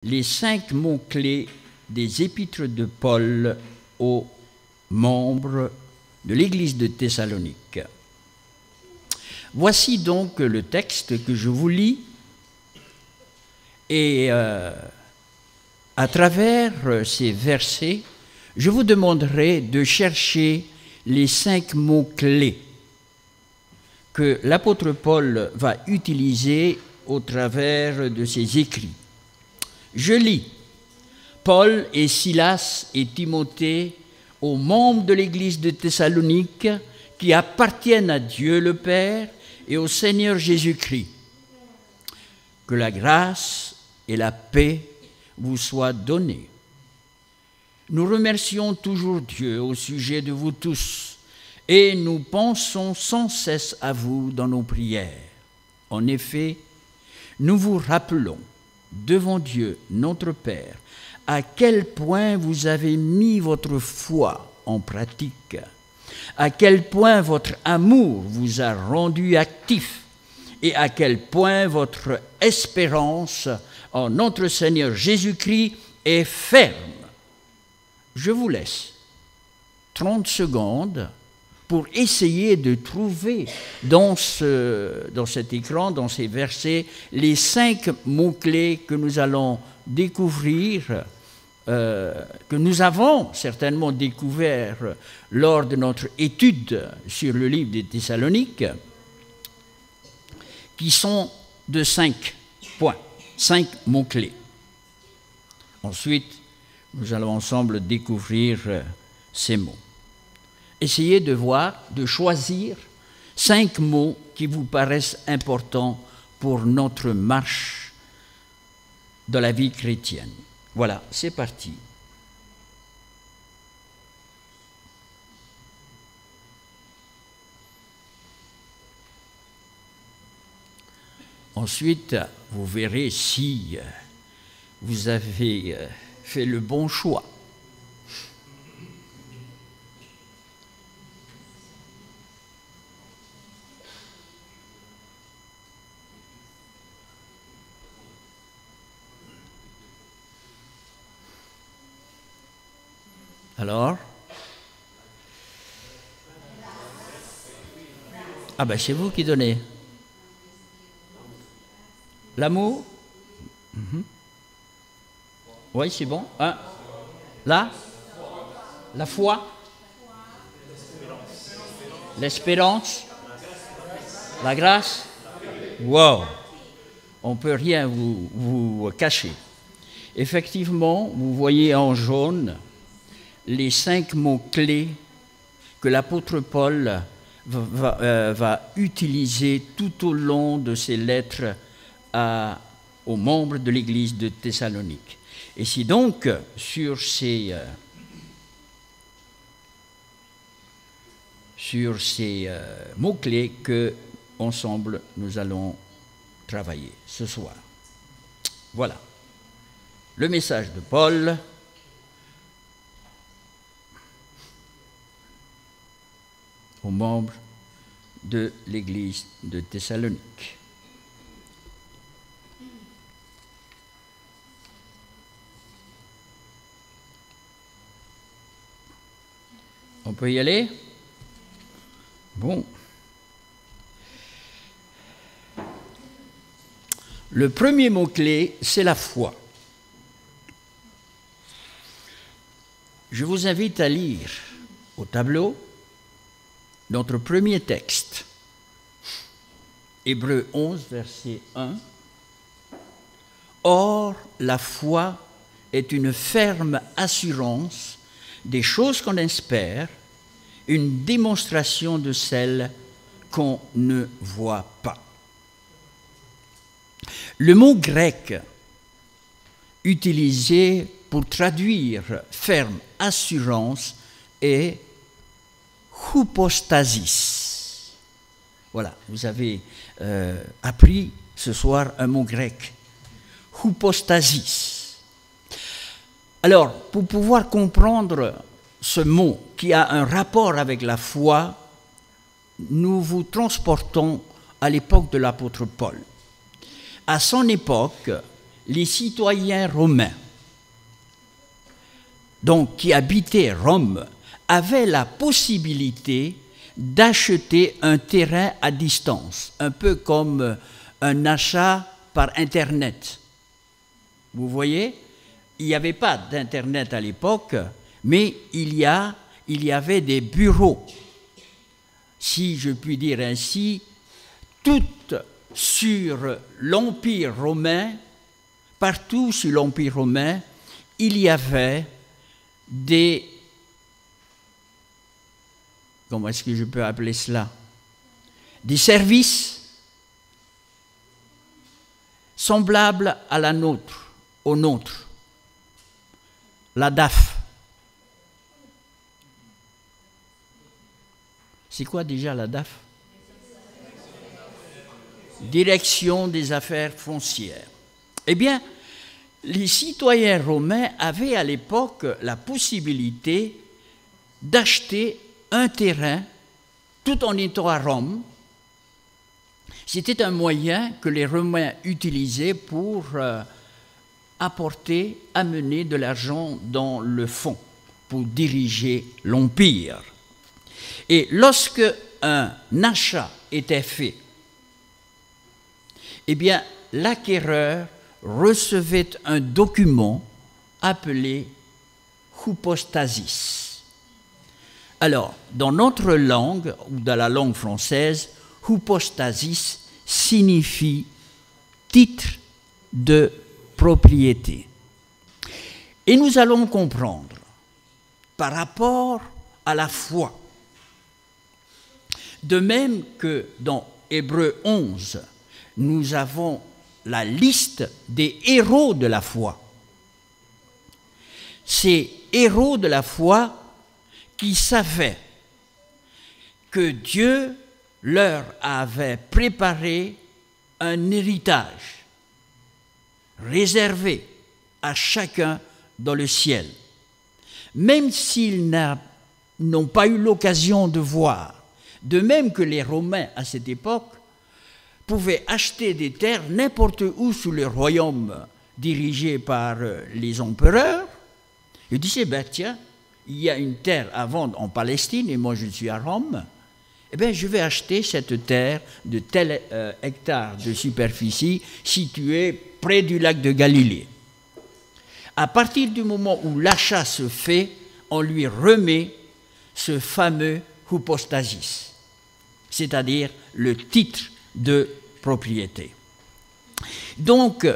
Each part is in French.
les 5 mots-clés des épîtres de Paul aux membres de l'Église de Thessalonique. Voici donc le texte que je vous lis et à travers ces versets, je vous demanderai de chercher les 5 mots-clés que l'apôtre Paul va utiliser au travers de ses écrits. Je lis Paul et Silas et Timothée aux membres de l'Église de Thessalonique qui appartiennent à Dieu le Père et au Seigneur Jésus-Christ. Que la grâce et la paix vous soient données. Nous remercions toujours Dieu au sujet de vous tous et nous pensons sans cesse à vous dans nos prières. En effet, nous vous rappelons devant Dieu, notre Père, à quel point vous avez mis votre foi en pratique, à quel point votre amour vous a rendu actif et à quel point votre espérance en notre Seigneur Jésus-Christ est ferme. Je vous laisse 30 secondes pour essayer de trouver dans cet écran, dans ces versets, les 5 mots-clés que nous allons découvrir, que nous avons certainement découvert lors de notre étude sur le livre des Thessaloniques, qui sont de 5 points, 5 mots-clés. Ensuite, nous allons ensemble découvrir ces mots. Essayez de voir, de choisir 5 mots qui vous paraissent importants pour notre marche dans la vie chrétienne. Voilà, c'est parti. Ensuite, vous verrez si vous avez fait le bon choix. Alors? Ah ben c'est vous qui donnez. L'amour? Oui, c'est bon. Là? La foi? L'espérance? La grâce? Wow! On ne peut rien vous cacher. Effectivement, vous voyez en jaune les 5 mots-clés que l'apôtre Paul va utiliser tout au long de ses lettres aux membres de l'Église de Thessalonique. Et c'est donc sur ces mots-clés que, ensemble, nous allons travailler ce soir. Voilà. Le message de Paul aux membres de l'Église de Thessalonique. On peut y aller? Bon. Le premier mot-clé, c'est la foi. Je vous invite à lire au tableau notre premier texte, Hébreux 11, verset 1. Or, la foi est une ferme assurance des choses qu'on espère, une démonstration de celles qu'on ne voit pas. Le mot grec utilisé pour traduire ferme assurance est hypostasis. Voilà, vous avez appris ce soir un mot grec, hypostasis. Alors, pour pouvoir comprendre ce mot qui a un rapport avec la foi, nous vous transportons à l'époque de l'apôtre Paul. À son époque, les citoyens romains, donc qui habitaient Rome, avaient la possibilité d'acheter un terrain à distance, un peu comme un achat par Internet. Vous voyez, il n'y avait pas d'Internet à l'époque, mais il y avait des bureaux, si je puis dire ainsi, toutes sur l'Empire romain, partout sur l'Empire romain, il y avait des, comment est-ce que je peux appeler cela, des services semblables à la nôtre, au nôtre, la DAF. C'est quoi déjà la DAF? Direction des affaires foncières. Eh bien, les citoyens romains avaient à l'époque la possibilité d'acheter un terrain tout en étant à Rome. C'était un moyen que les Romains utilisaient pour amener de l'argent dans le fonds, pour diriger l'Empire. Et lorsque un achat était fait, eh bien, l'acquéreur recevait un document appelé hypostasis. Alors, dans notre langue, ou dans la langue française, hypostasis signifie titre de propriété. Et nous allons comprendre, par rapport à la foi, de même que dans Hébreux 11, nous avons la liste des héros de la foi. Ces héros de la foi qui savaient que Dieu leur avait préparé un héritage réservé à chacun dans le ciel. Même s'ils n'ont pas eu l'occasion de voir, de même que les Romains à cette époque pouvaient acheter des terres n'importe où sous le royaume dirigé par les empereurs, ils disaient, ben tiens, il y a une terre à vendre en Palestine et moi je suis à Rome, eh bien je vais acheter cette terre de tel hectare de superficie située près du lac de Galilée. À partir du moment où l'achat se fait, on lui remet ce fameux hypostasis, c'est-à-dire le titre de propriété. Donc,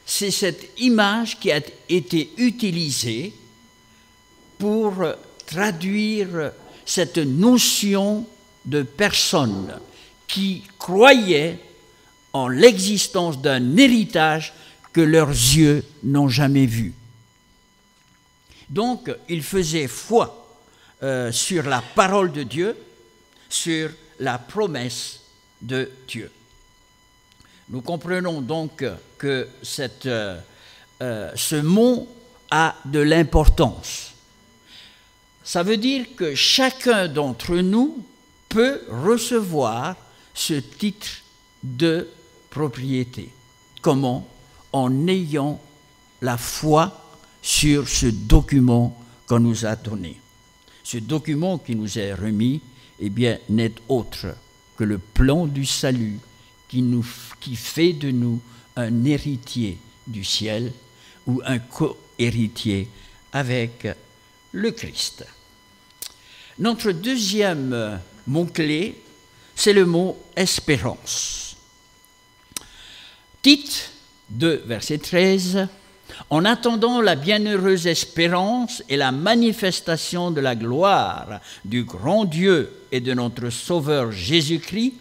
c'est cette image qui a été utilisée pour traduire cette notion de personnes qui croyaient en l'existence d'un héritage que leurs yeux n'ont jamais vu. Donc, ils faisaient foi sur la parole de Dieu, sur la promesse de Dieu. Nous comprenons donc que ce mot a de l'importance. Ça veut dire que chacun d'entre nous peut recevoir ce titre de propriété. Comment? En ayant la foi sur ce document qu'on nous a donné. Ce document qui nous est remis, eh bien, n'est autre que le plan du salut qui fait de nous un héritier du ciel ou un co-héritier avec le Christ. Notre deuxième mot-clé, c'est le mot espérance. Tite 2, verset 13, « En attendant la bienheureuse espérance et la manifestation de la gloire du grand Dieu et de notre Sauveur Jésus-Christ,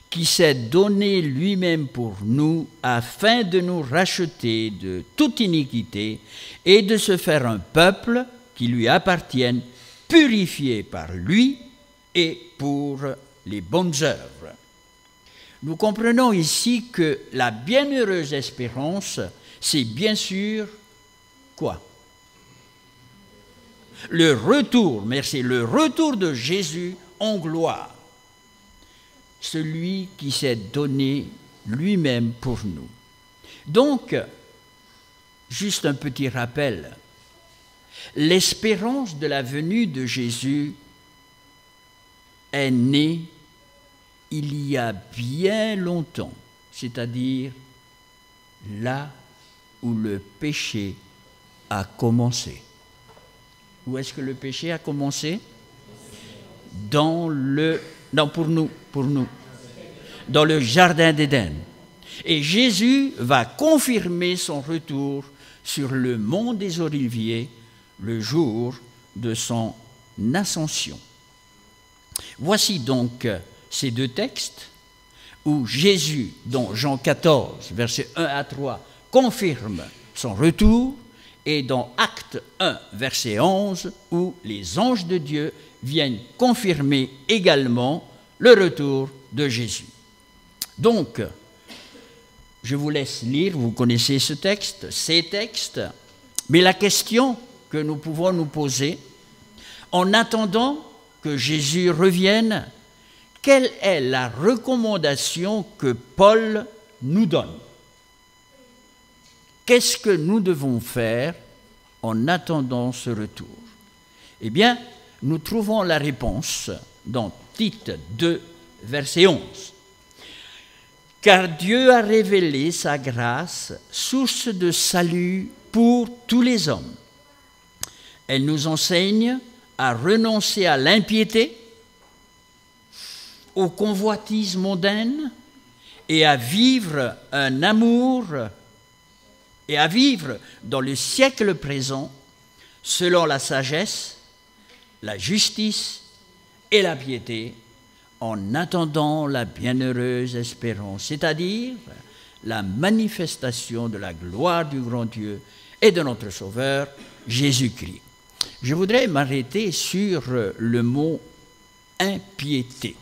qui s'est donné lui-même pour nous afin de nous racheter de toute iniquité et de se faire un peuple qui lui appartienne, purifié par lui et pour les bonnes œuvres. » Nous comprenons ici que la bienheureuse espérance, c'est bien sûr quoi? Le retour, merci, le retour de Jésus en gloire. Celui qui s'est donné lui-même pour nous. Donc, juste un petit rappel. L'espérance de la venue de Jésus est née il y a bien longtemps, c'est-à-dire là où le péché a commencé. Où est-ce que le péché a commencé? Pour nous, dans le jardin d'Éden. Et Jésus va confirmer son retour sur le mont des Oliviers le jour de son ascension. Voici donc ces deux textes où Jésus, dans Jean 14, versets 1 à 3, confirme son retour, et dans Acte 1, verset 11, où les anges de Dieu viennent confirmer également le retour de Jésus. Donc, je vous laisse lire, vous connaissez ce texte, ces textes, mais la question que nous pouvons nous poser, en attendant que Jésus revienne, quelle est la recommandation que Paul nous donne? Qu'est-ce que nous devons faire en attendant ce retour? Eh bien, nous trouvons la réponse dans Tite 2, verset 11. Car Dieu a révélé sa grâce, source de salut pour tous les hommes. Elle nous enseigne à renoncer à l'impiété, aux convoitises mondaines et à vivre un amour et à vivre dans le siècle présent selon la sagesse, la justice et la piété, en attendant la bienheureuse espérance, c'est-à-dire la manifestation de la gloire du grand Dieu et de notre Sauveur, Jésus-Christ. Je voudrais m'arrêter sur le mot impiété.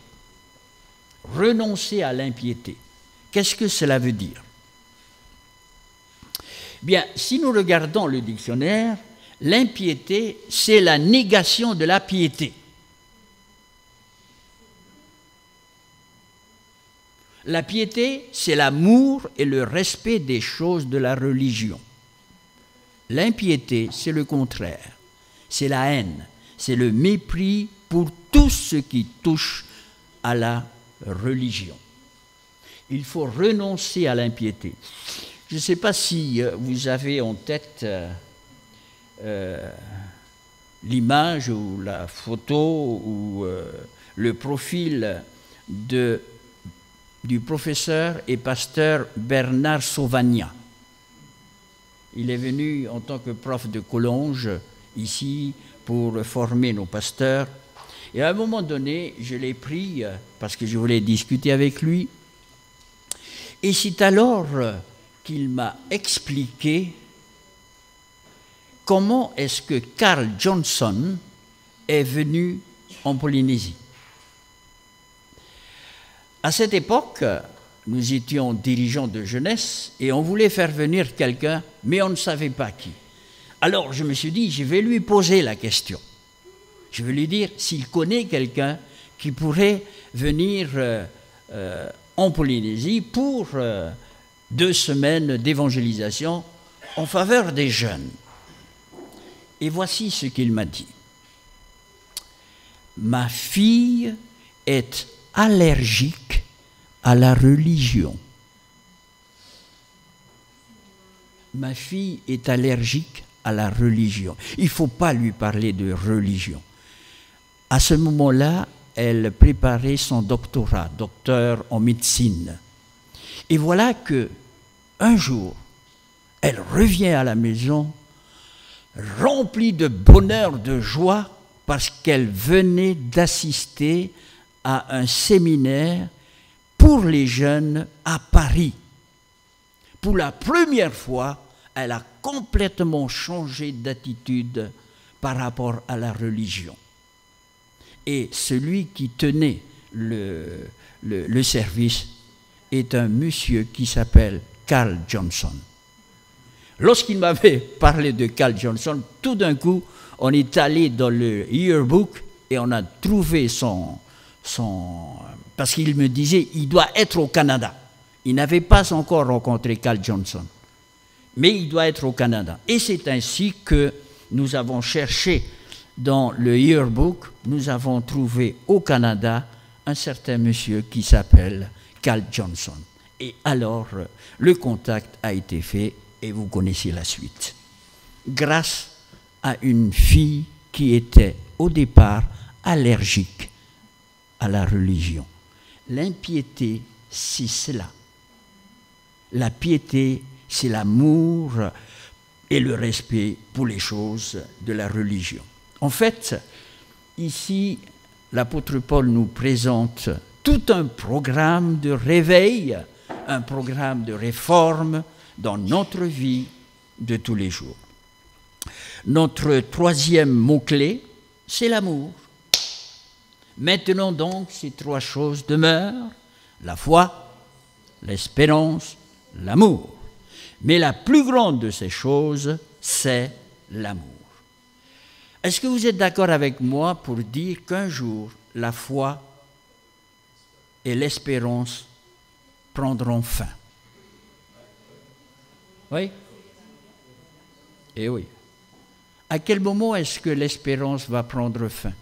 Renoncer à l'impiété. Qu'est-ce que cela veut dire? Bien, si nous regardons le dictionnaire, l'impiété, c'est la négation de la piété. La piété, c'est l'amour et le respect des choses de la religion. L'impiété, c'est le contraire. C'est la haine, c'est le mépris pour tout ce qui touche à la religion. Il faut renoncer à l'impiété. Je ne sais pas si vous avez en tête l'image ou la photo ou le profil du professeur et pasteur Bernard Sauvagnat. Il est venu en tant que prof de Collonges ici pour former nos pasteurs. Et à un moment donné, je l'ai pris parce que je voulais discuter avec lui. Et c'est alors qu'il m'a expliqué comment est-ce que Carl Johnson est venu en Polynésie. À cette époque, nous étions dirigeants de jeunesse et on voulait faire venir quelqu'un, mais on ne savait pas qui. Alors je me suis dit, je vais lui poser la question. Je vais lui dire s'il connaît quelqu'un qui pourrait venir en Polynésie pour 2 semaines d'évangélisation en faveur des jeunes. Et voici ce qu'il m'a dit. Ma fille est allergique à la religion. Ma fille est allergique à la religion. Il ne faut pas lui parler de religion. À ce moment-là, elle préparait son doctorat, docteur en médecine. Et voilà que un jour, elle revient à la maison remplie de bonheur, de joie, parce qu'elle venait d'assister à un séminaire pour les jeunes à Paris. Pour la première fois, elle a complètement changé d'attitude par rapport à la religion. Et celui qui tenait le service est un monsieur qui s'appelle Carl Johnson. Lorsqu'il m'avait parlé de Carl Johnson, tout d'un coup, on est allé dans le yearbook et on a trouvé parce qu'il me disait, il doit être au Canada. Il n'avait pas encore rencontré Carl Johnson. mais il doit être au Canada. Et c'est ainsi que nous avons cherché dans le yearbook, nous avons trouvé au Canada un certain monsieur qui s'appelle Cal Johnson. Et alors, le contact a été fait et vous connaissez la suite. Grâce à une fille qui était au départ allergique à la religion. L'impiété, c'est cela. La piété, c'est l'amour et le respect pour les choses de la religion. En fait, ici, l'apôtre Paul nous présente tout un programme de réveil, un programme de réforme dans notre vie de tous les jours. Notre troisième mot-clé, c'est l'amour. Maintenant donc, ces trois choses demeurent, la foi, l'espérance, l'amour. Mais la plus grande de ces choses, c'est l'amour. Est-ce que vous êtes d'accord avec moi pour dire qu'un jour, la foi et l'espérance prendront fin? Oui? Eh oui. À quel moment est-ce que l'espérance va prendre fin?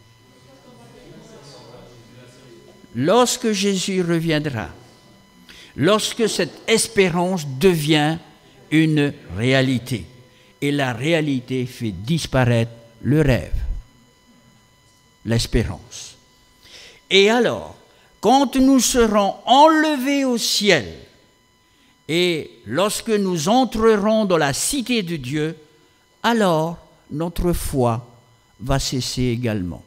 Lorsque Jésus reviendra. Lorsque cette espérance devient une réalité. Et la réalité fait disparaître le rêve, l'espérance. Et alors, quand nous serons enlevés au ciel, et lorsque nous entrerons dans la cité de Dieu, alors notre foi va cesser également.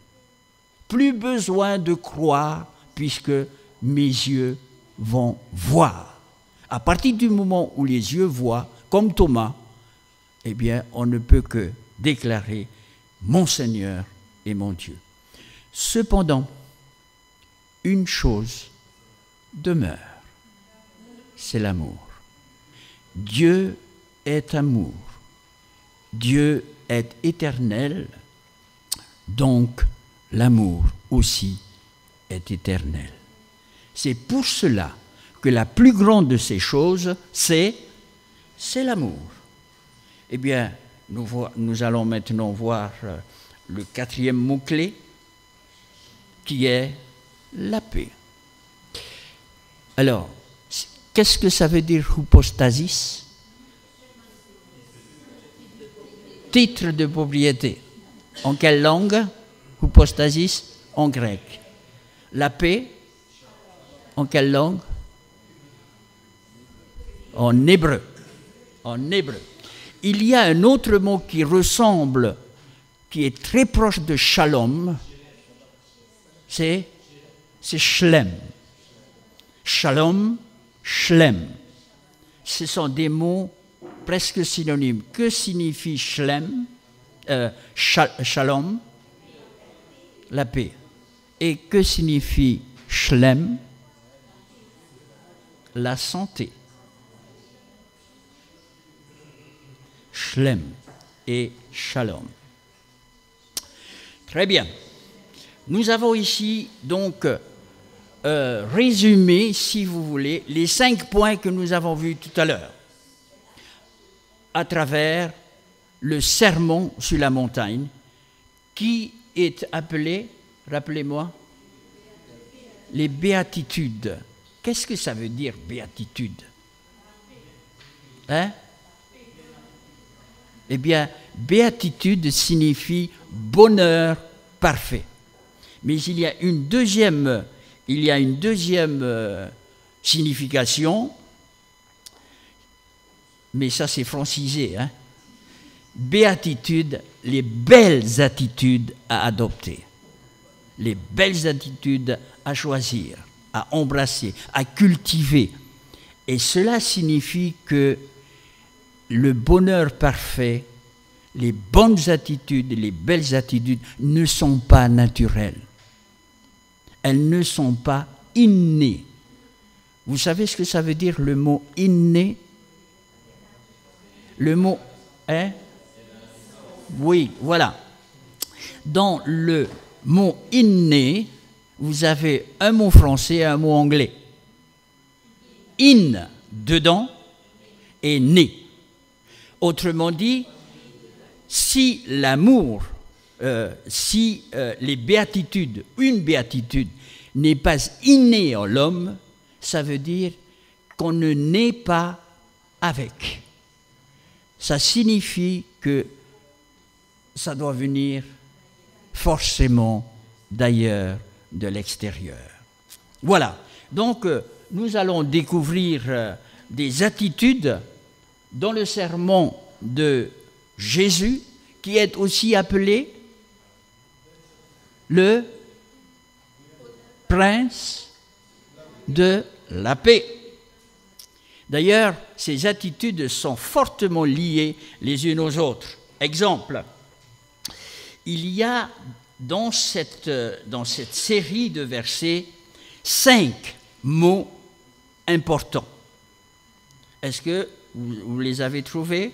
Plus besoin de croire, puisque mes yeux vont voir. À partir du moment où les yeux voient, comme Thomas, eh bien, on ne peut que déclarer « Mon Seigneur et mon Dieu ». Cependant, une chose demeure, c'est l'amour. Dieu est amour. Dieu est éternel, donc l'amour aussi est éternel. C'est pour cela que la plus grande de ces choses, c'est l'amour. Eh bien, nous allons maintenant voir le quatrième mot-clé, qui est la paix. Alors, qu'est-ce que ça veut dire hypostasis? Titre de propriété. En quelle langue? Hypostasis en grec. La paix, en quelle langue? En hébreu. En hébreu. Il y a un autre mot qui ressemble, qui est très proche de shalom, c'est shlem. Shalom, shlem. Ce sont des mots presque synonymes. Que signifie shlem, shalom? La paix. Et que signifie shlem? La santé. Shlem et shalom. Très bien. Nous avons ici donc résumé, si vous voulez, les 5 points que nous avons vus tout à l'heure à travers le sermon sur la montagne qui est appelé, rappelez-moi, les béatitudes. Qu'est-ce que ça veut dire, béatitude? Hein? Eh bien, béatitude signifie bonheur parfait. Mais il y a une deuxième signification, mais ça c'est francisé. Hein? Béatitude, les belles attitudes à adopter, les belles attitudes à choisir, à embrasser, à cultiver. Et cela signifie que le bonheur parfait, les bonnes attitudes, les belles attitudes ne sont pas naturelles. Elles ne sont pas innées. Vous savez ce que ça veut dire le mot inné? Le mot est? Oui, voilà. Dans le mot inné, vous avez un mot français et un mot anglais. In, dedans, et né. Autrement dit, si l'amour, les béatitudes, une béatitude n'est pas innée en l'homme, ça veut dire qu'on ne naît pas avec. Ça signifie que ça doit venir forcément d'ailleurs, de l'extérieur. Voilà. Donc, nous allons découvrir des attitudes dans le sermon de Jésus, qui est aussi appelé le prince de la paix. D'ailleurs, ces attitudes sont fortement liées les unes aux autres. Exemple, il y a dans cette série de versets 5 mots importants. Est-ce que vous les avez trouvés?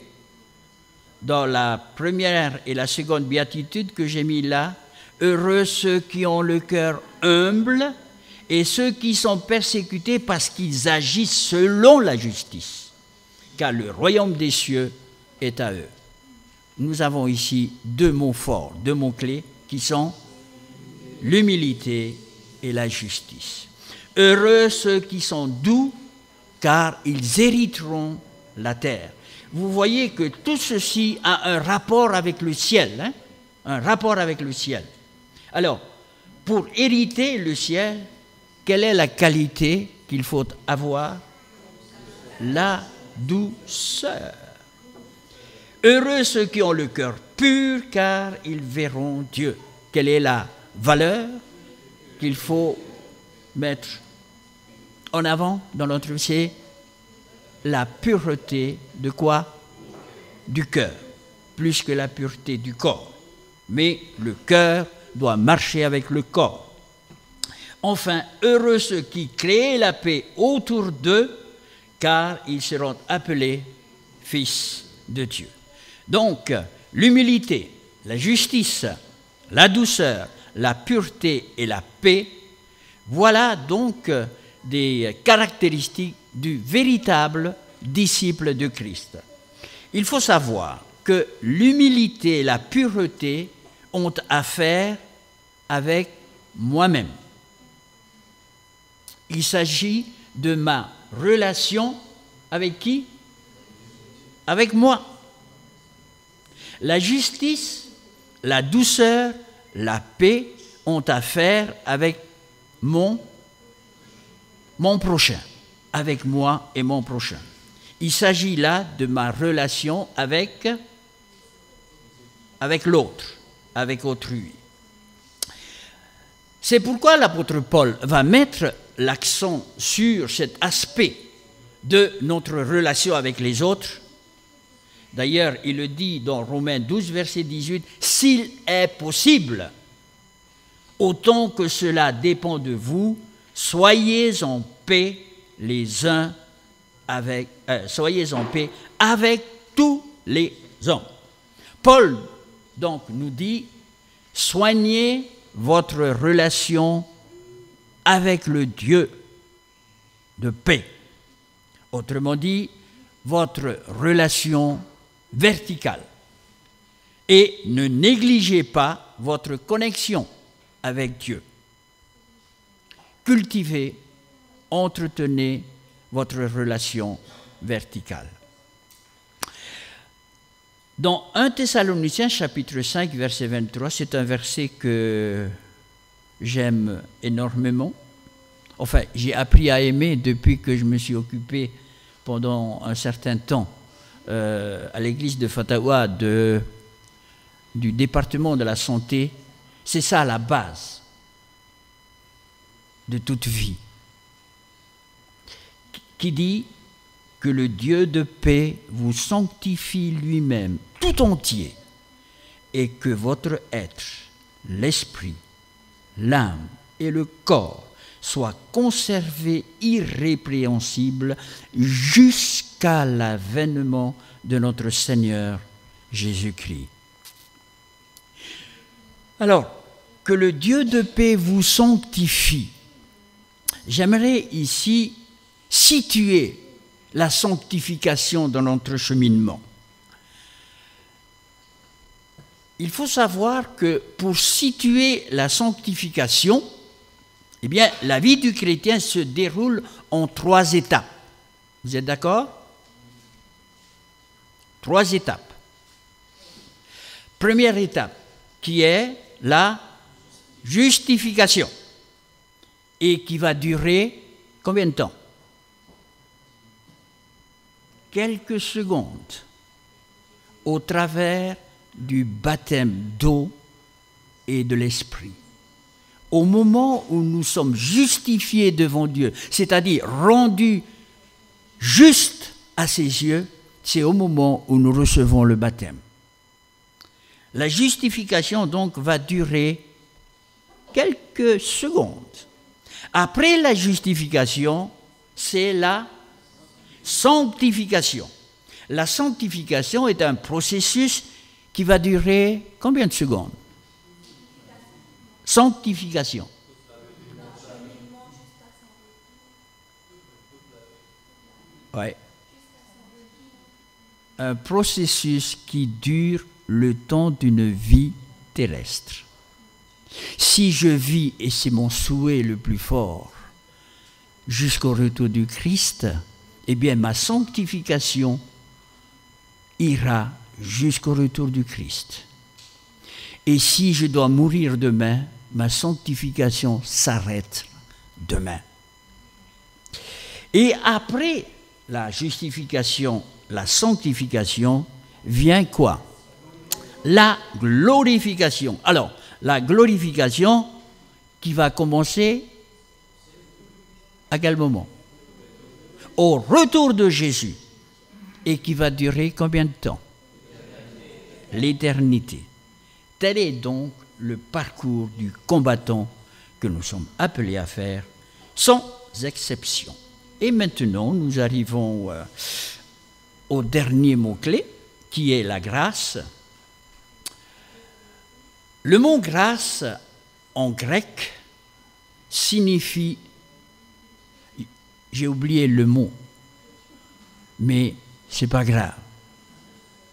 Dans la première et la seconde béatitude que j'ai mis là, heureux ceux qui ont le cœur humble et ceux qui sont persécutés parce qu'ils agissent selon la justice, car le royaume des cieux est à eux. Nous avons ici deux mots forts, deux mots clés qui sont l'humilité et la justice. Heureux ceux qui sont doux, car ils hériteront la terre. Vous voyez que tout ceci a un rapport avec le ciel, hein? Un rapport avec le ciel. Alors, pour hériter le ciel, quelle est la qualité qu'il faut avoir? La douceur. Heureux ceux qui ont le cœur pur, car ils verront Dieu. Quelle est la valeur qu'il faut mettre en avant dans notre vie? La pureté de quoi? Du cœur, plus que la pureté du corps. Mais le cœur doit marcher avec le corps. Enfin, heureux ceux qui créent la paix autour d'eux, car ils seront appelés fils de Dieu. Donc, l'humilité, la justice, la douceur, la pureté et la paix, voilà donc des caractéristiques du véritable disciple de Christ. Il faut savoir que l'humilité et la pureté ont affaire avec moi-même. Il s'agit de ma relation avec qui? Avec moi. La justice, la douceur, la paix ont affaire avec mon prochain, avec moi et mon prochain. Il s'agit là de ma relation avec l'autre, avec autrui. C'est pourquoi l'apôtre Paul va mettre l'accent sur cet aspect de notre relation avec les autres. D'ailleurs, il le dit dans Romains 12, verset 18, « S'il est possible, autant que cela dépend de vous, soyez en paix les uns avec, soyez en paix avec tous les hommes. » Paul, donc, nous dit, soignez votre relation avec le Dieu de paix. Autrement dit, votre relation verticale. Et ne négligez pas votre connexion avec Dieu. Cultivez, entretenez votre relation verticale. Dans 1 Thessaloniciens chapitre 5, verset 23, c'est un verset que j'aime énormément. Enfin, j'ai appris à aimer depuis que je me suis occupé pendant un certain temps à l'église de Fatawa du département de la santé. C'est ça la base de toute vie. Qui dit que le Dieu de paix vous sanctifie lui-même tout entier et que votre être, l'esprit, l'âme et le corps soient conservés irrépréhensibles jusqu'à l'avènement de notre Seigneur Jésus-Christ. Alors, que le Dieu de paix vous sanctifie, j'aimerais ici situer la sanctification dans notre cheminement. il faut savoir que pour situer la sanctification, eh bien, la vie du chrétien se déroule en 3 étapes. Vous êtes d'accord? 3 étapes. Première étape, qui est la justification, et qui va durer combien de temps? Quelques secondes, au travers du baptême d'eau et de l'esprit. Au moment où nous sommes justifiés devant Dieu, c'est-à-dire rendus justes à ses yeux, c'est au moment où nous recevons le baptême. La justification donc va durer quelques secondes. Après la justification, c'est la sanctification. La sanctification est un processus qui va durer combien de secondes? Sanctification. Oui. Un processus qui dure le temps d'une vie terrestre. Si je vis, et c'est mon souhait le plus fort, jusqu'au retour du Christ, eh bien ma sanctification ira jusqu'au retour du Christ. Et si je dois mourir demain, ma sanctification s'arrête demain. Et après la justification, la sanctification, vient quoi? La glorification. Alors, la glorification qui va commencer à quel moment? Au retour de Jésus. Et qui va durer combien de temps? L'éternité. Tel est donc le parcours du combattant que nous sommes appelés à faire, sans exception. Et maintenant, nous arrivons au dernier mot-clé, qui est la grâce. Le mot grâce, en grec, signifie, j'ai oublié le mot, mais c'est pas grave,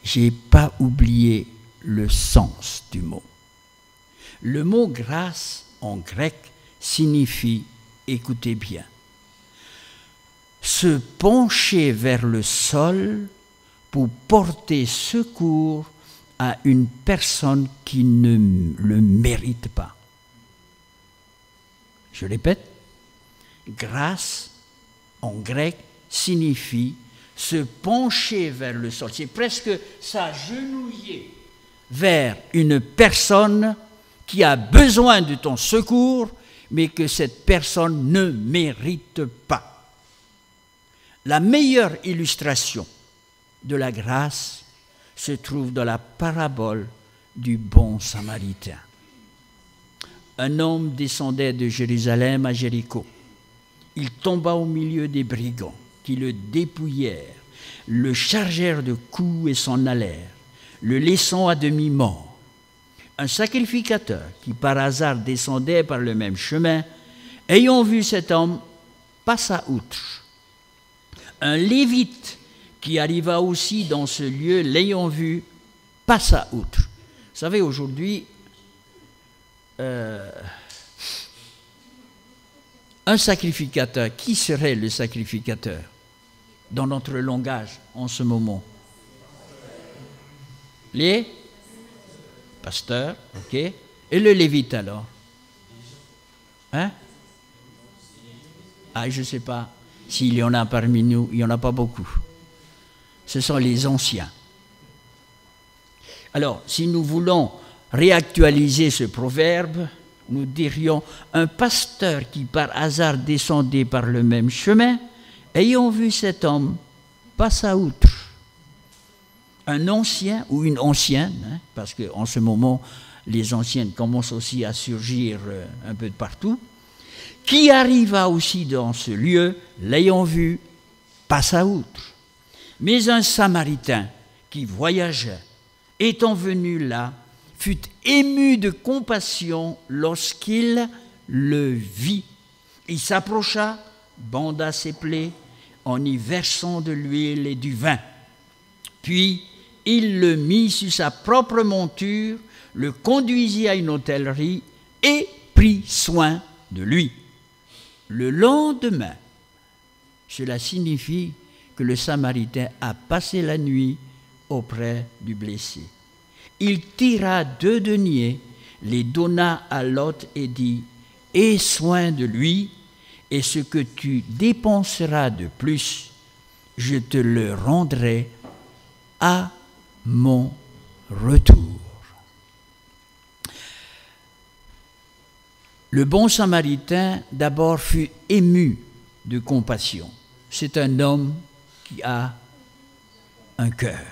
j'ai pas oublié le sens du mot. Le mot grâce, en grec, signifie, écoutez bien, se pencher vers le sol pour porter secours à une personne qui ne le mérite pas. Je répète, grâce, en grec, signifie se pencher vers le sol. C'est presque s'agenouiller vers une personne qui a besoin de ton secours, mais que cette personne ne mérite pas. La meilleure illustration de la grâce se trouve dans la parabole du bon samaritain. Un homme descendait de Jérusalem à Jéricho. Il tomba au milieu des brigands qui le dépouillèrent, le chargèrent de coups et s'en allèrent, le laissant à demi mort. Un sacrificateur qui par hasard descendait par le même chemin, ayant vu cet homme, passa outre. Un lévite qui arriva aussi dans ce lieu, l'ayant vu, passa outre. Vous savez, aujourd'hui, un sacrificateur, qui serait le sacrificateur dans notre langage en ce moment? Les pasteurs, ok. Et le lévite alors? Hein? Ah, je ne sais pas s'il y en a parmi nous, il n'y en a pas beaucoup. Ce sont les anciens. Alors, si nous voulons réactualiser ce proverbe, nous dirions un pasteur qui par hasard descendait par le même chemin, ayant vu cet homme, passa outre. Un ancien ou une ancienne, hein, parce qu'en ce moment, les anciennes commencent aussi à surgir un peu de partout, qui arriva aussi dans ce lieu, l'ayant vu, passa outre. Mais un Samaritain qui voyageait, étant venu là, fut ému de compassion lorsqu'il le vit. Il s'approcha, banda ses plaies, en y versant de l'huile et du vin. Puis il le mit sur sa propre monture, le conduisit à une hôtellerie et prit soin de lui. Le lendemain, cela signifie que le Samaritain a passé la nuit auprès du blessé. Il tira 2 deniers, les donna à l'hôte et dit « Aie soin de lui, et ce que tu dépenseras de plus, je te le rendrai à mon retour. » Le bon Samaritain d'abord fut ému de compassion. C'est un homme qui a un cœur.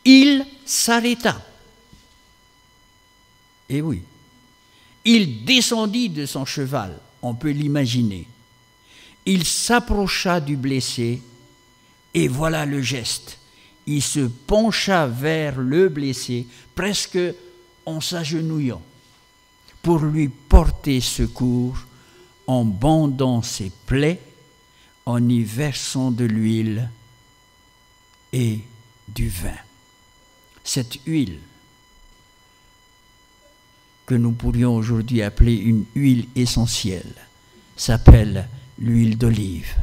Il s'arrêta. Et oui, il descendit de son cheval, on peut l'imaginer. Il s'approcha du blessé et voilà le geste. Il se pencha vers le blessé, presque en s'agenouillant, pour lui porter secours en bandant ses plaies, en y versant de l'huile et du vin. Cette huile que nous pourrions aujourd'hui appeler une huile essentielle s'appelle l'huile d'olive.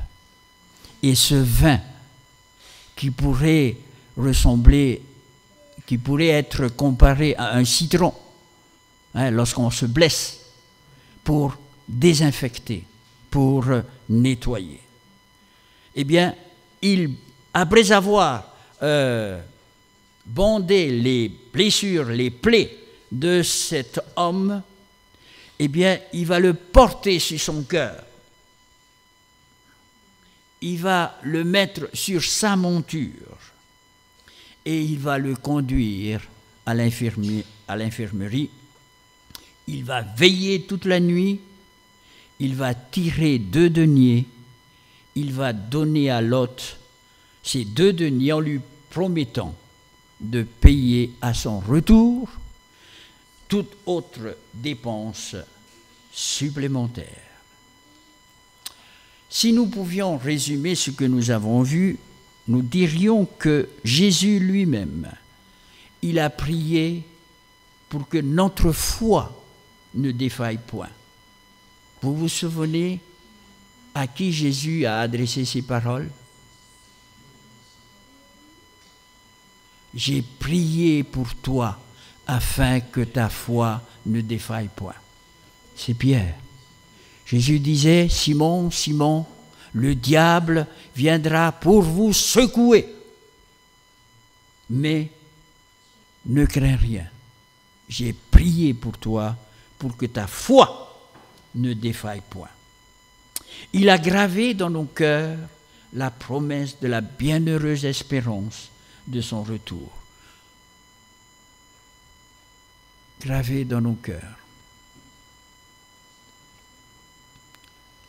Et ce vin qui pourrait ressembler, qui pourrait être comparé à un citron, lorsqu'on se blesse, pour désinfecter, pour nettoyer. Eh bien, après avoir bandé les blessures, les plaies de cet homme, eh bien, il va le porter sur son cœur. Il va le mettre sur sa monture et il va le conduire à l'infirmerie. Il va veiller toute la nuit, il va tirer 2 deniers, il va donner à l'hôte ces 2 deniers en lui promettant de payer à son retour toute autre dépense supplémentaire. Si nous pouvions résumer ce que nous avons vu, nous dirions que Jésus lui-même, il a prié pour que notre foi ne défaille point. Vous vous souvenez à qui Jésus a adressé ces paroles? J'ai prié pour toi afin que ta foi ne défaille point. C'est Pierre. Jésus disait, Simon, Simon, le diable viendra pour vous secouer. Mais ne crains rien. J'ai prié pour toi pour que ta foi ne défaille point. Il a gravé dans nos cœurs la promesse de la bienheureuse espérance de son retour. Gravé dans nos cœurs.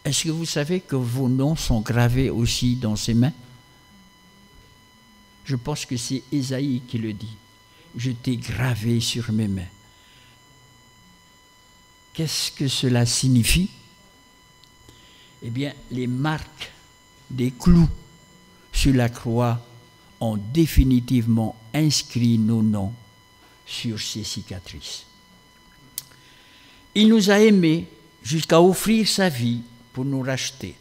Est-ce que vous savez que vos noms sont gravés aussi dans ses mains? Je pense que c'est Ésaïe qui le dit. Je t'ai gravé sur mes mains. Qu'est-ce que cela signifie? Eh bien, les marques des clous sur la croix ont définitivement inscrit nos noms sur ces cicatrices. Il nous a aimés jusqu'à offrir sa vie pour nous racheter.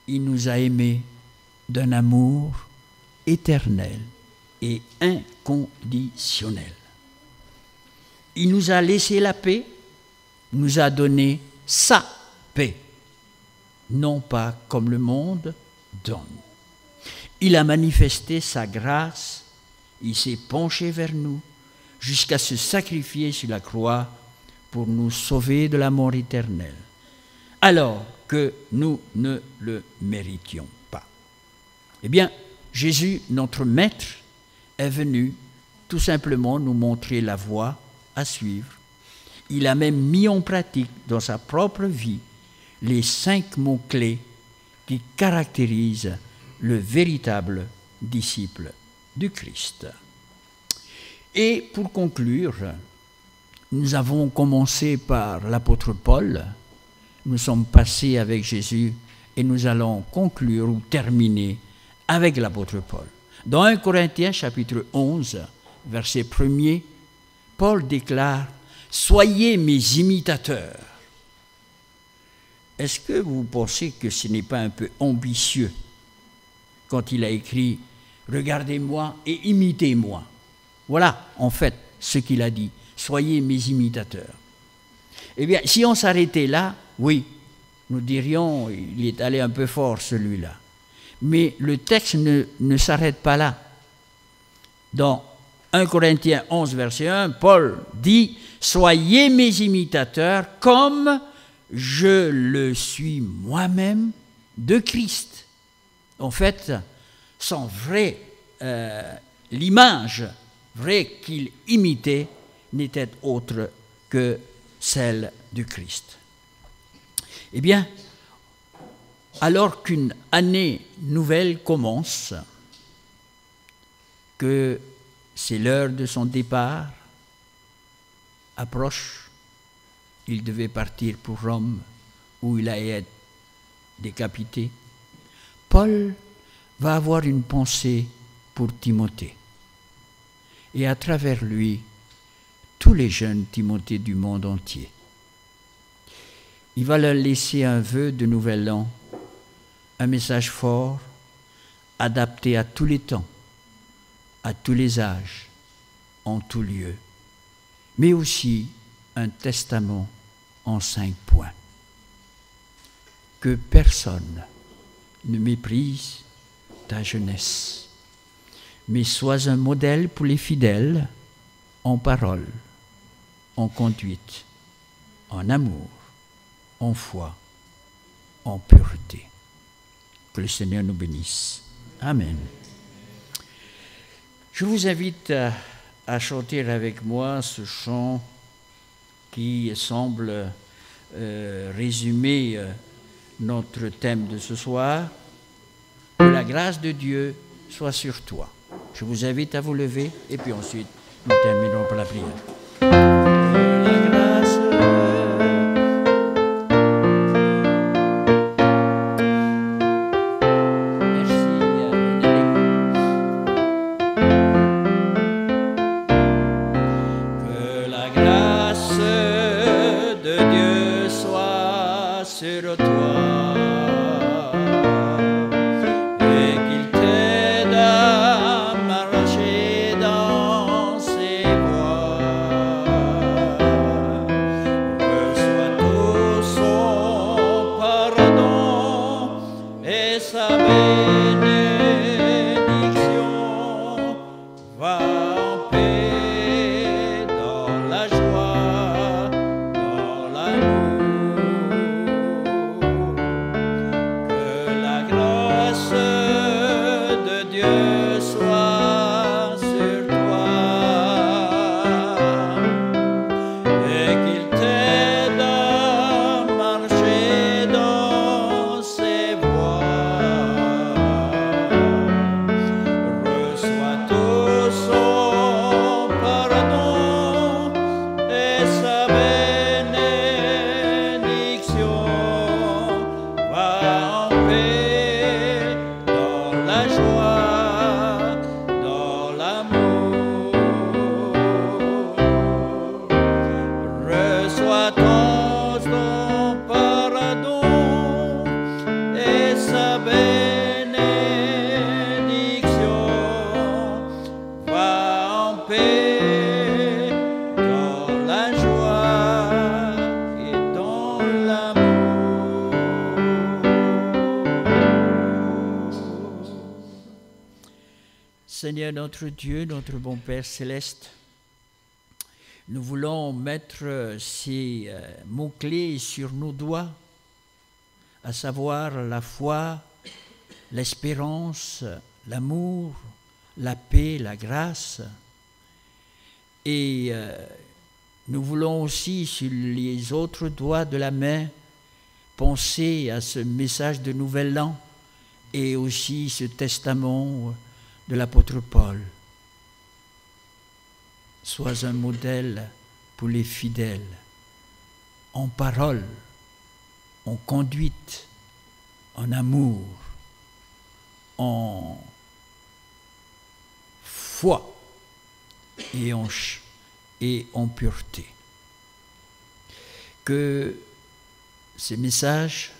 Il nous a aimés d'un amour éternel et inconditionnel. Il nous a laissé la paix, nous a donné sa paix, non pas comme le monde donne. Il a manifesté sa grâce, il s'est penché vers nous jusqu'à se sacrifier sur la croix pour nous sauver de la mort éternelle, alors que nous ne le méritions pas. Eh bien, Jésus, notre Maître, est venu tout simplement nous montrer la voie à suivre. Il a même mis en pratique dans sa propre vie les 5 mots-clés qui caractérisent le véritable disciple du Christ. Et pour conclure, nous avons commencé par l'apôtre Paul, nous sommes passés avec Jésus et nous allons conclure ou terminer avec l'apôtre Paul. Dans 1 Corinthiens chapitre 11, verset 1er, Paul déclare « Soyez mes imitateurs ». Est-ce que vous pensez que ce n'est pas un peu ambitieux quand il a écrit « Regardez-moi et imitez-moi ». Voilà, en fait, ce qu'il a dit. « Soyez mes imitateurs ». Eh bien, si on s'arrêtait là, oui, nous dirions, il est allé un peu fort celui-là. Mais le texte ne s'arrête pas là. Dans 1 Corinthiens 11, verset 1, Paul dit « Soyez mes imitateurs comme je le suis moi-même de Christ ». En fait, son vrai, l'image vraie qu'il imitait n'était autre que celle du Christ. Eh bien, alors qu'une année nouvelle commence, que c'est l'heure de son départ, approche, il devait partir pour Rome, où il allait être décapité. Paul va avoir une pensée pour Timothée. Et à travers lui, tous les jeunes Timothée du monde entier. Il va leur laisser un vœu de nouvel an, un message fort, adapté à tous les temps, à tous les âges, en tout lieu, mais aussi un testament en 5 points. Que personne ne méprise ta jeunesse, mais sois un modèle pour les fidèles en parole, en conduite, en amour, en foi, en pureté. Que le Seigneur nous bénisse. Amen. Je vous invite à chanter avec moi ce chant qui semble résumer notre thème de ce soir. Que la grâce de Dieu soit sur toi. Je vous invite à vous lever et puis ensuite nous terminerons par la prière. La grâce sur toi et qu'il t'aide à marcher dans ses voies. Reçois tout son pardon et sa bénédiction. Va en paix dans la joie, dans l'amour. Seigneur notre Dieu, notre bon Père céleste, nous voulons mettre ces mots-clés sur nos doigts, à savoir la foi, l'espérance, l'amour, la paix, la grâce. Et nous voulons aussi, sur les autres doigts de la main, penser à ce message de Nouvel An et aussi ce testament de l'apôtre Paul. Sois un modèle pour les fidèles, en parole, en conduite, en amour, en foi et en pureté. Que ces messages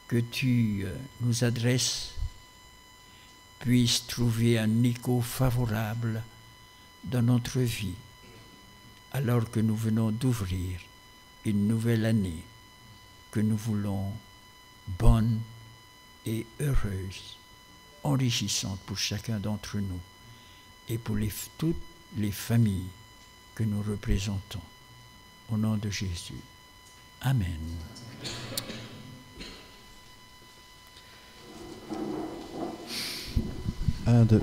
que tu nous adresses puissent trouver un écho favorable dans notre vie, alors que nous venons d'ouvrir une nouvelle année que nous voulons bonne et heureuse, enrichissante pour chacun d'entre nous et pour toutes les familles que nous représentons. Au nom de Jésus. Amen. Un, deux.